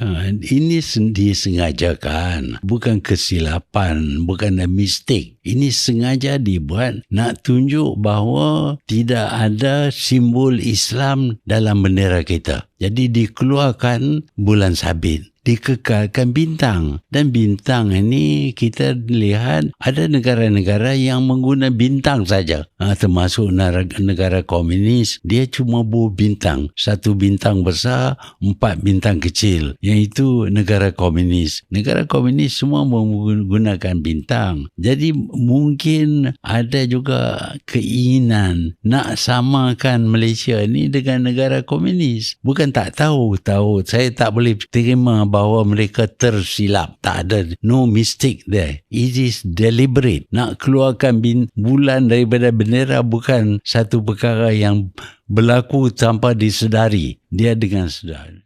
Ini disengajakan, bukan kesilapan, bukan a mistake. Ini sengaja dibuat nak tunjuk bahawa tidak ada simbol Islam dalam bendera kita. Jadi dikeluarkan bulan sabit, dikekalkan bintang. Dan bintang ini kita lihat ada negara-negara yang menggunakan bintang saja. Termasuk negara komunis, dia cuma berbintang. 1 bintang besar, 4 bintang kecil. Yang itu negara komunis. Negara komunis semua menggunakan bintang. Jadi mungkin ada juga keinginan nak samakan Malaysia ni dengan negara komunis. Bukan tak tahu. Saya tak boleh terima bahawa mereka tersilap. Tak ada, no mistake there. It is deliberate. Nak keluarkan bulan daripada bendera bukan satu perkara yang berlaku tanpa disedari. Dia dengan sedar.